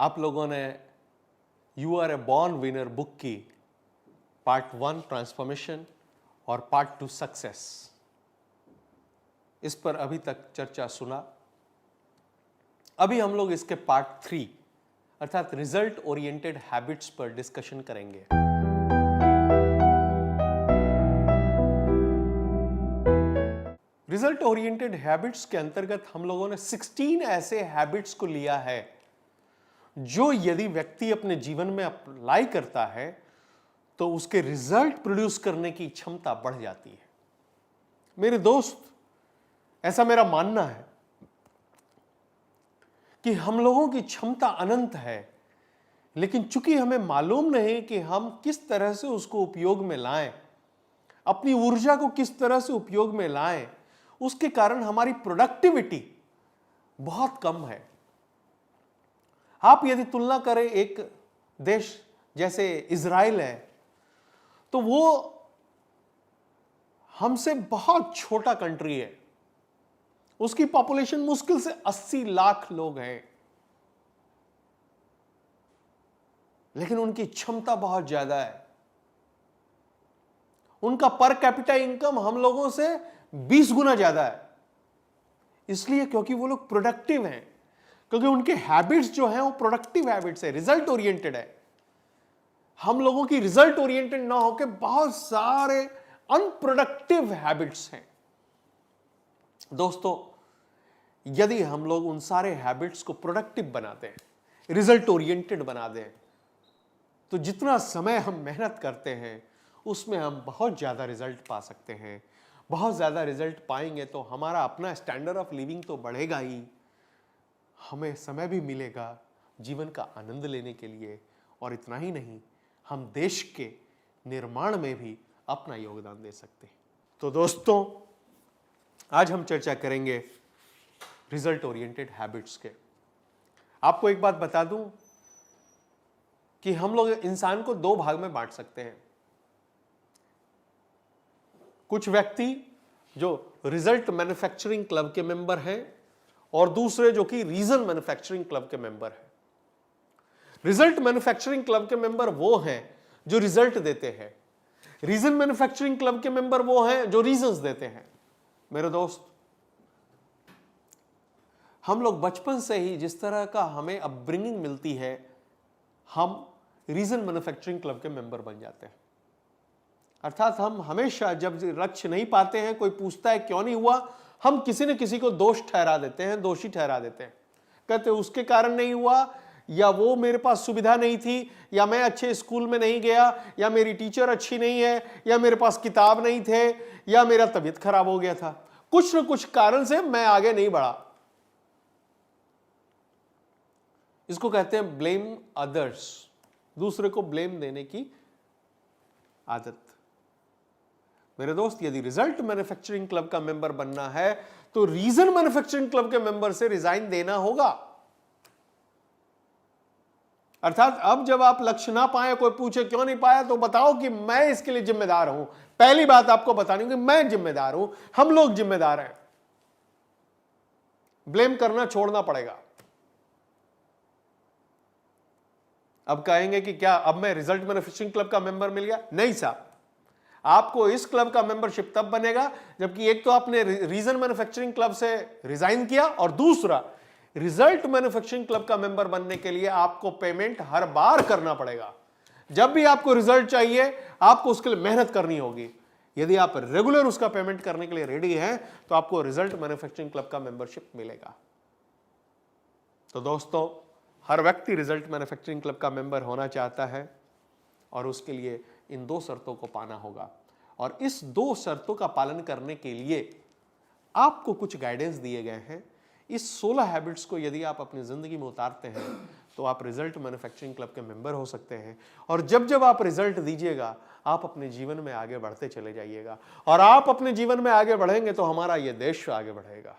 आप लोगों ने you are a born winner book की पार्ट 1 ट्रांसफॉर्मेशन और पार्ट 2 सक्सेस, इस पर अभी तक चर्चा सुना। अभी हम लोग इसके पार्ट 3 अर्थात रिजल्ट ओरिएंटेड हैबिट्स पर डिस्कशन करेंगे। रिजल्ट ओरिएंटेड हैबिट्स के अंतर्गत हम लोगों ने 16 ऐसे हैबिट्स को लिया है जो यदि व्यक्ति अपने जीवन में अप्लाई करता है तो उसके रिजल्ट प्रोड्यूस करने की क्षमता बढ़ जाती है। मेरे दोस्त, ऐसा मेरा मानना है कि हम लोगों की क्षमता अनंत है, लेकिन चूंकि हमें मालूम नहीं कि हम किस तरह से उसको उपयोग में लाएं, अपनी ऊर्जा को किस तरह से उपयोग में लाएं, उसके कारण हमारी प्रोडक्टिविटी बहुत कम है। आप यदि तुलना करें एक देश जैसे इजराइल है, तो वो हमसे बहुत छोटा कंट्री है। उसकी पॉपुलेशन मुश्किल से 80 लाख लोग हैं, लेकिन उनकी क्षमता बहुत ज्यादा है। उनका पर कैपिटा इनकम हम लोगों से 20 गुना ज्यादा है। इसलिए क्योंकि वो लोग प्रोडक्टिव हैं, क्योंकि उनके हैबिट्स जो हैं वो प्रोडक्टिव हैबिट्स है, रिजल्ट ओरिएंटेड है। हम लोगों की रिजल्ट ओरिएंटेड ना होकर बहुत सारे अनप्रोडक्टिव हैबिट्स हैं। दोस्तों, यदि हम लोग उन सारे हैबिट्स को प्रोडक्टिव बनाते हैं, रिजल्ट ओरिएंटेड बना दें, तो जितना समय हम मेहनत करते हैं उसमें हम बहुत ज्यादा रिजल्ट पा सकते हैं। बहुत ज्यादा रिजल्ट पाएंगे तो हमारा अपना स्टैंडर्ड ऑफ लिविंग तो बढ़ेगा ही, हमें समय भी मिलेगा जीवन का आनंद लेने के लिए, और इतना ही नहीं, हम देश के निर्माण में भी अपना योगदान दे सकते हैं। तो दोस्तों, आज हम चर्चा करेंगे रिजल्ट ओरिएंटेड हैबिट्स के। आपको एक बात बता दूं कि हम लोग इंसान को 2 भाग में बांट सकते हैं। कुछ व्यक्ति जो रिजल्ट मैन्युफैक्चरिंग क्लब के मेंबर हैं और दूसरे जो कि रीजन मैन्युफैक्चरिंग क्लब के मेंबर हैं। रिजल्ट मैन्युफैक्चरिंग क्लब के मेंबर वो हैं जो रिजल्ट देते हैं, रीजन मैन्युफैक्चरिंग क्लब के मेंबर वो हैं जो रीजंस देते हैं। मेरे दोस्त, हम लोग बचपन से ही जिस तरह का हमें अपब्रिंगिंग मिलती है, हम रीजन मैन्युफैक्चरिंग क्लब के मेंबर बन जाते हैं। अर्थात हम हमेशा जब लक्ष्य नहीं पाते हैं, कोई पूछता है क्यों नहीं हुआ, हम किसी न किसी को दोष ठहरा देते हैं, दोषी ठहरा देते हैं। कहते उसके कारण नहीं हुआ, या वो मेरे पास सुविधा नहीं थी, या मैं अच्छे स्कूल में नहीं गया, या मेरी टीचर अच्छी नहीं है, या मेरे पास किताब नहीं थे, या मेरा तबीयत खराब हो गया था। कुछ न कुछ कारण से मैं आगे नहीं बढ़ा। इसको कहते हैं ब्लेम अदर्स, दूसरे को ब्लेम देने की आदत। मेरे दोस्त, यदि रिजल्ट मैन्युफैक्चरिंग क्लब का मेंबर बनना है तो रीजन मैन्युफैक्चरिंग क्लब के मेंबर से रिजाइन देना होगा। अर्थात अब जब आप लक्ष्य ना पाए, कोई पूछे क्यों नहीं पाया, तो बताओ कि मैं इसके लिए जिम्मेदार हूं। पहली बात आपको बतानी होगी, मैं जिम्मेदार हूं, हम लोग जिम्मेदार हैं। ब्लेम करना छोड़ना पड़ेगा। अब कहेंगे कि क्या अब मैं रिजल्ट मैन्युफैक्चरिंग क्लब का मेंबर मिल गया? नहीं साहब, आपको इस क्लब का मेंबरशिप तब बनेगा जबकि एक तो आपने रीजन मैन्युफैक्चरिंग क्लब से रिजाइन किया, और दूसरा रिजल्ट मैन्युफैक्चरिंग क्लब का मेंबर बनने के लिए आपको पेमेंट हर बार करना पड़ेगा। जब भी आपको रिजल्ट चाहिए, आपको उसके लिए मेहनत करनी होगी। यदि आप रेगुलर उसका पेमेंट करने के लिए रेडी हैं तो आपको रिजल्ट मैन्युफैक्चरिंग क्लब का मेंबरशिप मिलेगा। तो दोस्तों, हर व्यक्ति रिजल्ट मैन्युफैक्चरिंग क्लब का मेंबर होना चाहता है, और उसके लिए इन 2 शर्तों को पाना होगा। और इस 2 शर्तों का पालन करने के लिए आपको कुछ गाइडेंस दिए गए हैं। इस 16 हैबिट्स को यदि आप अपनी जिंदगी में उतारते हैं तो आप रिजल्ट मैन्युफैक्चरिंग क्लब के मेंबर हो सकते हैं। और जब जब आप रिजल्ट दीजिएगा, आप अपने जीवन में आगे बढ़ते चले जाइएगा, और आप अपने जीवन में आगे बढ़ेंगे तो हमारा यह देश आगे बढ़ेगा।